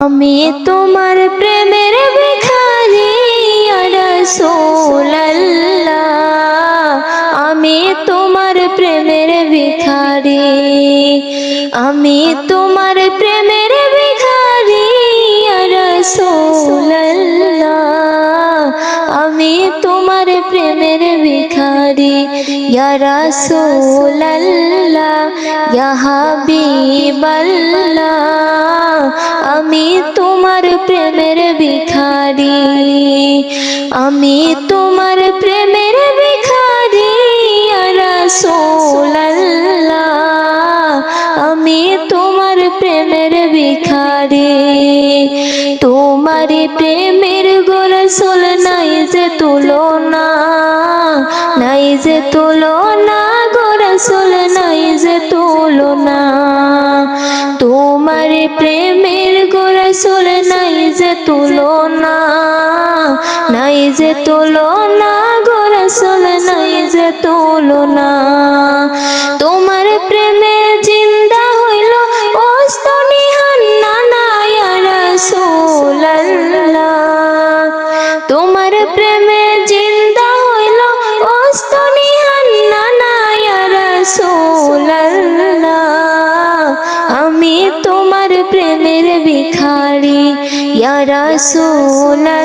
আমি তোমার প্রেমের ভিখারি ইয়া রাসূলুল্লাহ, আমি তোমার প্রেমের ভিখারি, আমি তোমার প্রেমের ভিখারি ইয়া রাসূলুল্লাহ, আমি তোমার প্রেমের ভিখারি ইয়া রাসূলুল্লাহ, ইয়া হাবিবাল্লাহ, আমি তোমার প্রেমের ভিখারি, আমি তোমার প্রেমের ভিখারি ইয়া রাসূলুল্লাহ, আমি তোমার প্রেমের ভিখারি। তোমার প্রেমের গো রাসূল নাই যে তুলনা, নাই যে তুলনা গো রাসূল, নাই যে তুলনা। তোমার প্রেমের গো রাসূল নাই যে তুলনা, নাই যে তুলনা গো রাসূল, নাই যে তুলনা। তোমার প্রেমে জিন্দা হইল ওস্তনি হান্নানা ইয়া রাসূলুল্লাহ, তোমার প্রেমে জিন্দা হইল ওস্তনি হান্নানা ইয়া রাসূলুল্লাহ, আমি তোমার প্রেমের ভিখারি ইয়া রাসূলুল্লাহ,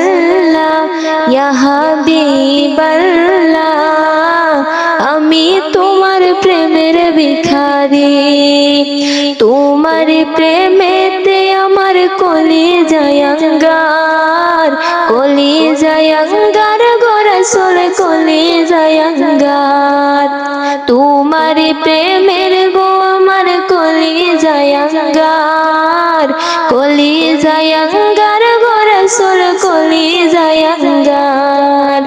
ইয়া হাবিবাল্লাহ, আমি তোমার প্রেমের ভিখারি। তোমার প্রেমেতে আমার কলিজায় আঙ্গার, কলিজায় আঙ্গার গো রাসূল, কলিজায় আঙ্গার। তোমার প্রেমের গো আমার কলিজায় আঙ্গার, কলিজায় আঙ্গার গো রাসূল, কলিজায় আঙ্গার।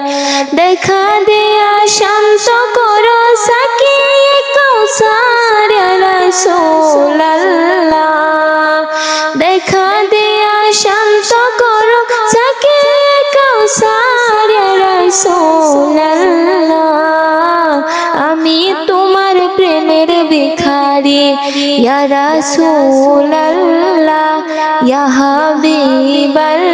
দেখা দিয়া শান্ত করো সাকিয়ে কাউসার ইয়া রাসূলুল্লাহ, দেখা দিয়া শান্ত করো সাকিয়ে কাউসার ইয়া রাসূলুল্লাহ, আমি তোমার প্রেমের ভিখারি ইয়া রাসূলুল্লাহ, ইয়া হাবিবাল্লাহ,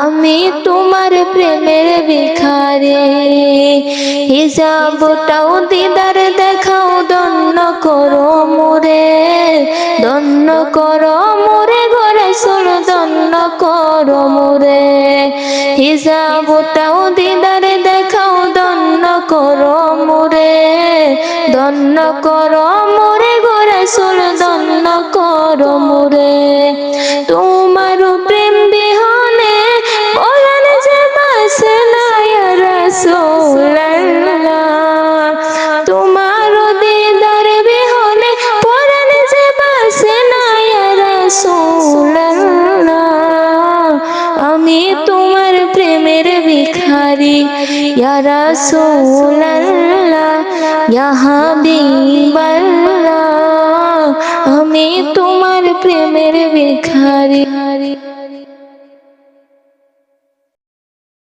আমি তোমার প্রেমের ভিখারি। হিজাবটাও দিদার দেখাও, দন্ন করো মোরে, দন্ন করো মোরে গো রাসূল, দন্ন করো মোরে। হিজাবটাও দিদার দেখাও, দন্ন করো মোরে, দন্ন করো মোরে গো রাসূল, দন্ন করো মোরে। তোমার প্রেম বিহনে পরাণ যে বাসে না ইয়া রাসূলুল্লাহ, তোমার দিদার বিহনে পরাণ যে বাসে না ইয়া রাসূলুল্লাহ, আমি তোমার প্রেমের ভিখারি ইয়া রাসূলুল্লাহ, ইয়া হাবিবাল্লাহ, আমি তোমার প্রেমের ভিখারি।